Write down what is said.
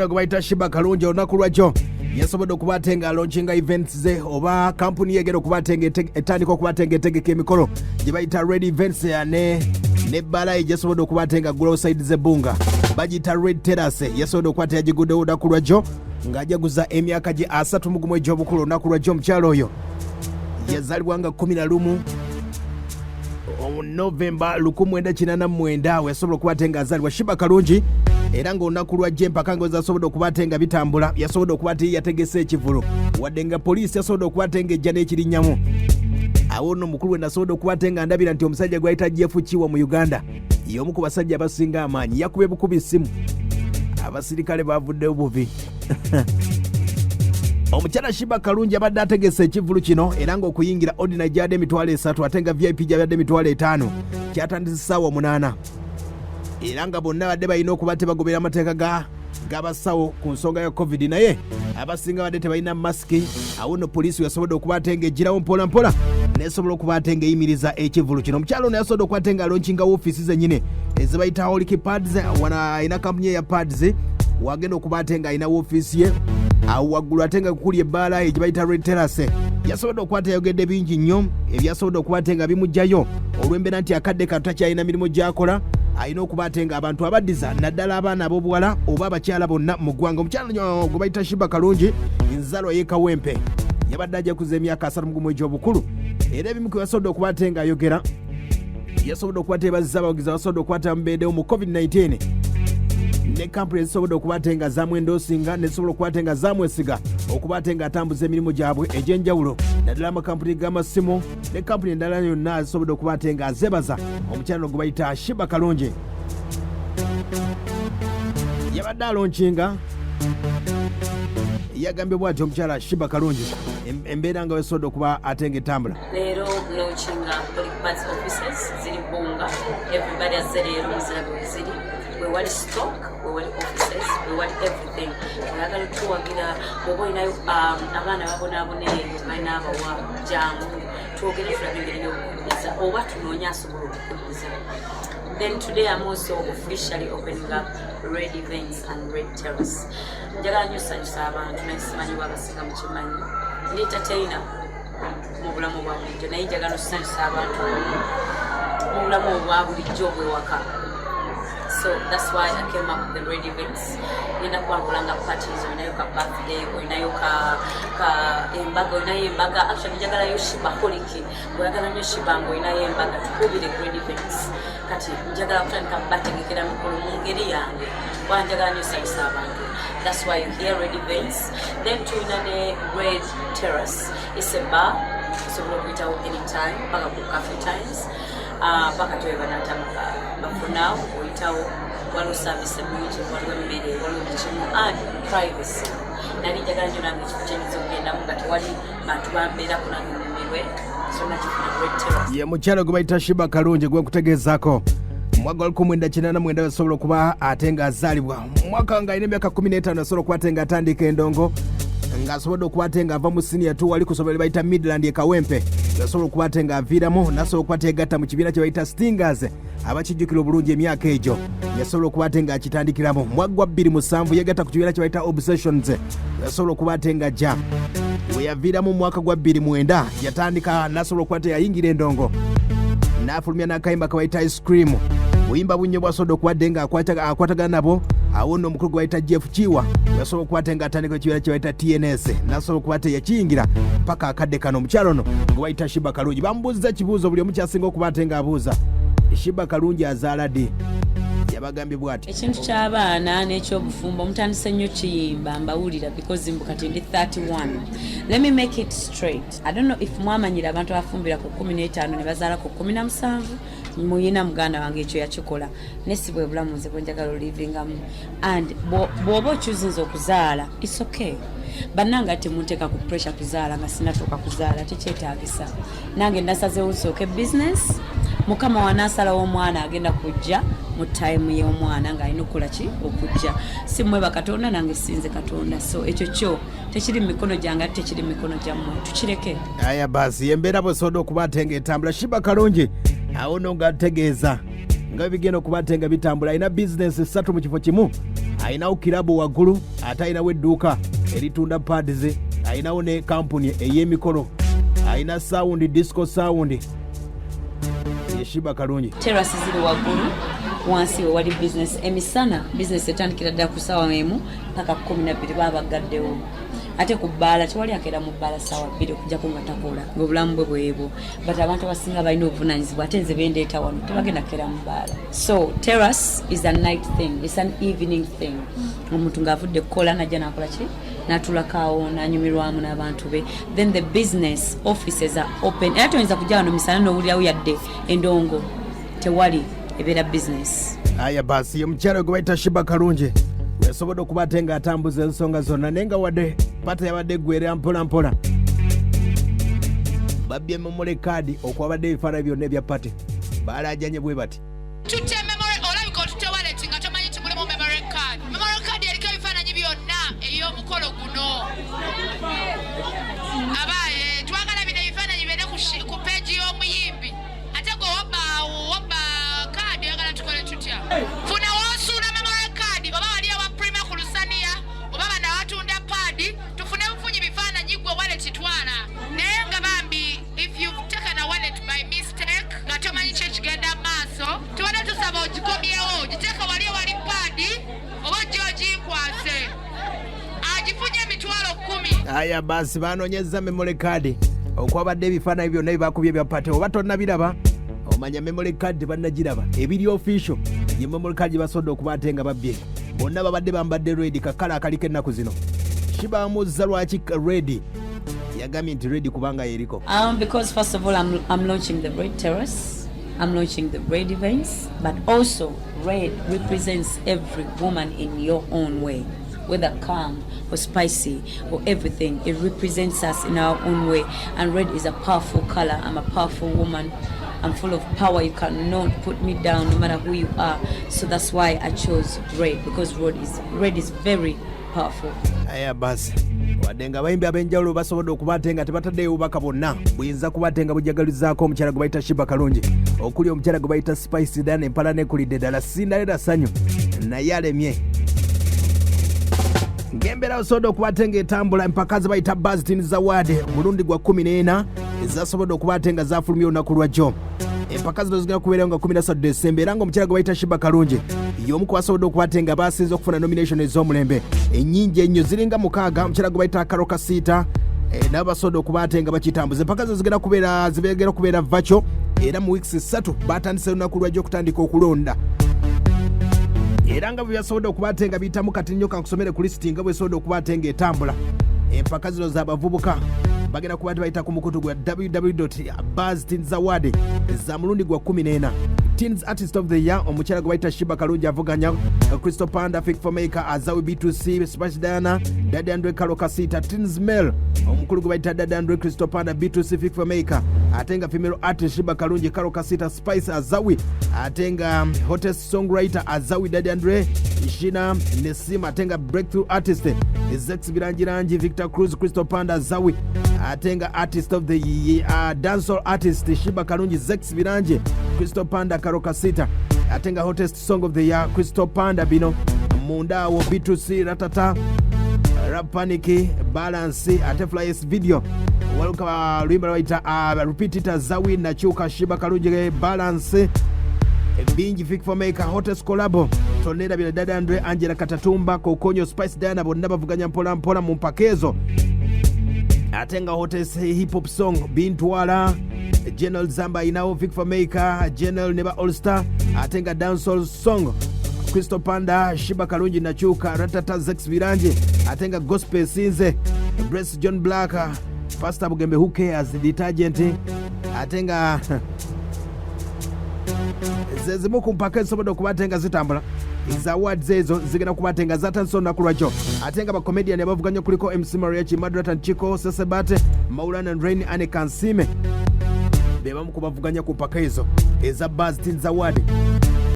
Kubaita Sheebah Kalungi olunaku lwakyo yasobodde okubatenga launchinga events ze oba kampuni yegera okubatenga etandika okubatenga etegeka emikolo gye bayita Red Events ne Balayi yasobodde okubatenga Glowside z'ebbunga bagita Red Terrace yasobodde okukwata yagigudde olunaku lwakyo ng'ajaguza emyaka gye 31 egy'obukulu olunaku lwakyo omukyalo oyo yazaalibwa nga 11 Novemba 1989 yasobola okubatenga azaalibwa Sheebah Kalungi era ng'olunaku lwajja empaka nga zasobodde okubatenga bitambula yasobodde okubata yategese ekivulu wadde nga poliisi yasobodde okubatenga ejja n'ekirinnyamu awo nno omukulu we nasobodde okubatenga ndabira nti omusajja gwayita Kiwa mu Uganda y'omu ku basajja abasinga amaanyi yakubye bukubi essimu abasirikale bavuddeyo buvi omukyala Sheebah Kalungi abadde ategese ekivulu kino era ng'okuyingira ordinary gyadde emitwalo 3 ate nga VIP gyabadde emitwalo 5 kyatandise ssaawa 8 era nga bonna badde balina okuba tebagoberera amateeka g'abasawo ku nsonga ya covid naye abasinga badde tebalina masiki awo nno poliisi yasobodde okubatenga ejjirawo mpolampola nesobola okubatenga eyimiriza ekivulu kino omukyalo ono yasobodde okubatenga alonkinga woofiisi zennyini ezibayita Holiki Pads wana alina kampuni ya Pads wagenda okubatenga alina woofiisi ye awo waggulu ate nga kukuli ebbaala gye bayita Red Terrace yasobodde okukwata yayogedde bingi nnyo ebyasobodde okubatenga bimugjayo olw'embeera nti akadde kano takyalina mirimu gy'akola alina okubatenga abantu abaddiza naddala abaana ab'obuwala oba abakyala bonna mu ggwanga omukyala gwe bayita Sheebah Kalungi enzaalwa y'ekawempe yabadde ajakuza emyaka 31 egy'obukulu era ebimu kwe yasobodde okubatenga ayogera yasobodde okukwata ebazza abawagizi abasobodde okukwata mubeedewo mu covid-19 ne kampuni ezisobodde okubatenga zamwendoosinga nezisobola okubatenga zamwesiga okubatenga atambuza emirimu gyabwe egy'enjawulo naddala amakampuni g'amasimu ne kampuni endala yonna zisobodde okubatenga azebaza omukyalo gwe bayita Sheebah Kalungi yabadde alonkinga yagambye bw'ati omukyala Sheebah Kalungi embeera nga wesobodde okuba atenga etambula leero launchinga Pads offices ziri bbunga everybody azze leero muzirabe weziri wewali stock wewali offices wewali everything oyagala tuwagira bwoba olinayo abaana babonaabona eyo balina abawa jangu twogere tulabe engeri y'okukubiriza oba tunoonya asobola okukubiriza. Then today I'm also officially opening up Red Events and Red Terrace. Njagala nnyo ssanyusa abantu naye simanyi bwabasinga mukimanyi ndi entertainer mu bulamu bwa bulijjo naye njagala okusanyusa abantu mu bulamu obwa bulijjo obwewaka. So that's why I came up with the Red Events. Nenda kwambulanga parties, olinayo ka birthday, olinayo ka embaga, actually njagala yo Sheebah Holiki, oyagala nnyo Sheebah ng'olinayo embaga, tukubire Red Events. Kati njagala kutandika bategekera mikolo mu ngeri yange, kuba njagala nnyo ssanyusa abantu. That's why you hear Red Events. Then tulina ne Red Terrace. It's a bar, osobola okuyitawo anytime, paka ku cafe times. Paka tuweba n'atamuka. But for now, oyitawo waliwo service ennungi, waliwo emmere, waliwo bikimu and privacy. Nali njagala nnyo nange ekifo ky'enyinza okugendamu nga tewali bantu bambeerako nange nnyumirwe. So nakifuna Red Terrace. Ye mukyala gwe bayita Sheebah Kalungi gwe nkutegeezaako mwaka 1989 yasobola okuba ate nga azaalibwa mwaka nga alina emyaka 15 yasobola okuba ate nga atandika endongo ng'asobodde okuba ate nga ava mu senior 2 wali kusobola bayita Midland ekawempe yasobola okuba ate nga aviiramu nasobola okuba tegatta mu kibiina kye bayita Stingers abakijjukira obulungi emyaka egyo yasobola okuba ate nga akitandikiramu mwaka 2007 yegatta ku kibiina kye bayita Obsessions yasobola okuba ate nga ajja we yaviiramu mwaka gwa 2009 yatandika nasobola okuba ate yayingira endongo n'afulumya n'akayimba kabayita Ice Cream buyimba bunnyo bwasobodde okuwadde nga akwatagana nabo awo nno omukulu gwe bayita Kiwa yasobola okuba ate nga atandika ekibiina kye bayita TNS nasobola okuba ate yakiyingira paka akadde kano omukyalo ono gwe bayita Sheebah Kalungi bamubuuziza ekibuuzo buli omu kyasinga okuba ate nga abuuza Sheebah Kalungi azaala ddi yabagambye bw'ati ekintu ky'abaana n'ekyobufumbo mutandise nnyo kiyimba mbawulira because mbukati ndi 31. Let me make it straight. I don't know if mwamanyira abantu abafumbira ku 15 ne bazaala ku 17 muyina muganda wange ekyo yakikola nesibwe bulamu nze bwe njagala olivingamu and bw'oba okyuzinza okuzaala it's okay bannanga ate munteeka ku pressure kuzaala nga sinatuuka kuzaala tekyetaagisa nange nasazeewo nsooke business mukama wanaasalawo omwana agenda kujja mu time y'omwana ng'alina okukola ki okujja simweba katonda nange sinze katonda so ekyo kyo tekiri mu mikono gyange ate tekiri mu mikono gyammwe tukireke aya basi embeera bwesobodde okuba ate ng'etambula Sheebah Kalungi awo no ng'ategeeza nga bigenda okuba ate nga bitambula alina bizinesi 3 mu kifo kimu ayinawo kirabu waggulu ate ayinawo edduuka eritunda pads, ayinawo ne kampuni ey'emikolo, ayina sound disco sound ye Sheebah Kalungi. Terrace ziri waggulu, wansi we wali business. Emisana business etandikira ddala ku ssaawa emu paka 12 baba gaddewo. Ate ku bbaala tewali akeera mu bbaala ssaawa 2 okujjako nga takola ng'obulamu bwe bwebwo, but abantu abasinga balina obuvunaanyizibwa ate nze bendeeta wano tebagenda keera mu bbaala. So terrace is a night thing, it's an evening thing. Omuntu ng'avudde kukola najja nakola ki n'atulakaawo n'anyumirwamu n'abantu be. Then the business offices are open. Era toyinza kujja wano misana n'owulirawo yadde endongo tewali ebeera business. Aya basi omukyala gwe bayita Sheebah Kalungi wesobodde okuba ate nga atambuza ensonga zonna naye nga wadde pata yabadde eggwera mpola mpola babbye memory card okwabadde ebifaananyi byonna ebya pati baalajanye bwe bati tutte memory olabika otutte wallet nga tomanyi nti mulimu memory card. Memory card eriko ebifaananyi byonna ey'omukolo guno. Abaaye twagala bino ebifaananyi bibeere ku peegi y'omuyimbi ate gwe wabba kaadi oyagala tukole tutya. Funa woosuula memory card oba wali awa prima ku lusaniya oba bano abatunda paadi tufune bufunyi bifaananyi gwe wallet twala. Naye nga bambi if you've taken a wallet by mistake nga tomanyi kyo ekigenda mu maaso tubadde tusaba ogikomyewo giteeka wali ewali paadi oba ojja oginkwase agifunye emitwalo 10. aya basi baanoonyeza memory card okwabadde ebifaananyi byonna ebibakubye bya pati oba tonnabiraba omanya memory card bannagiraba ebiri official ye memory card basobodde okuba ate nga babbye bonna babadde bambadde red kakala akaliko ennaku zino. Sheebah amuzza lwaki red yagambye nti red kubanga yeriko Because first of all I'm launching the red terrace, I'm launching the red events, but also red represents every woman in your own way, whether calm or spicy or everything. It represents us in our own way, and red is a powerful color. I'm a powerful woman. I'm full of power. You cannot put me down no matter who you are. So that's why I chose red, because red is very powerful. aya basi wadde nga bayimbi ab'enjawulo basobodde okuba ate nga tebataddeyo obubaka bonna buyinza kuba ate nga bujagalizaako omukyala gwe bayita Sheebah Kalungi okuli omukyala gwe bayita Spice Dan empala nekulidde ddala sindalera ssanyu naye alemye ng'embeera osobodde okuba ate ng'etambula empaka ze bayita Buzztin Zawadi omulundi gwa 14 ezasobodde okuba ate nga zaafulumya olunaku lwajjo. Empaka zino zigenda kubeerawo nga 13 December era ng'omukyala gwe bayita Sheebah Kalungi y'omu ku basobodde okuba ate nga baasinze okufuna nomination ez'omulembe ennyingi ennyo ziringa 6. Omukyala gwe bayita Karoka Siita nabo basobodde okuba ate nga bakitambuza. Empaka zino zigenda kubeera vaco era mu weeks 3 baatandise olunaku lwajjo okutandika okulonda era nga bwe byasobodde okuba ate nga biyitamu kati nnyo kankusomere ku lisiti nga bwesobodde okuba ate ng'etambula. Empaka zino z'abavubuka bagenda kuba bayita ku mukutu gwa www.buzztinzawadi za mulundi gwa 14. Teens Artist of the Year omukyala gwe bayita Sheebah Kalungi avuganya Crystal Panda, Fake for Maker, Azawi B2C, Spice Diana, Daddy Andre, Karoka Siita. Teens Male omukulu gwe bayita Daddy Andre, Crystal Panda, B2C, Fake for Maker. Ate nga female artist Sheebah Kalungi, Karoka Siita, Spice, Azawi. Ate nga hottest songwriter Azawi, Daddy Andre, Ishina, Nesima. Ate nga breakthrough artist Zex Birangirangi, Victor Cruz, Crystal Panda, Azawi. Ate nga artist of the year dancehall artist Sheebah Kalungi, Zex Birangi, Crystal Panda, Karoka Siita. Ate nga hottest song of the year Crystal Panda bino mundaawo B2C, Ratata, Rap Panic, Balance. Ate flyers video waluka lwimba lwaita repeat it Azawi nakyuka Sheebah Kalungi Balance bingi Fake for Maker hottest collabo Tonera bina Daddy Andre, Angela Katatumba, Kokonyo, Spice Diana bonna bavuganya mpola mpola mu mpakezo. Ate nga hottest hip hop song Bintwala, General Zamba inawo Fake for Maker, General Neba All Star. Ate nga dancehall song Crystal Panda, Sheebah Kalungi nakyuka, Ratata, Zex Birangi. Ate nga gospel sinze Brace John Black, Pastor Bugembe Who Cares, Detergent. Ate nga zezimu ku mpaka ezisobodde okuba ate nga zitambula za awards ezo zigenda kuba ate nga zatandise olunaku lwakyo. Ate nga bakomedian abavuganya kuliko MC Mariachi, Madrat Chiko, Sesebate, Maulana Rain, Ane Kansime be bamu ku bavuganya ku mpaka ezo eza Buzztin Zawadi.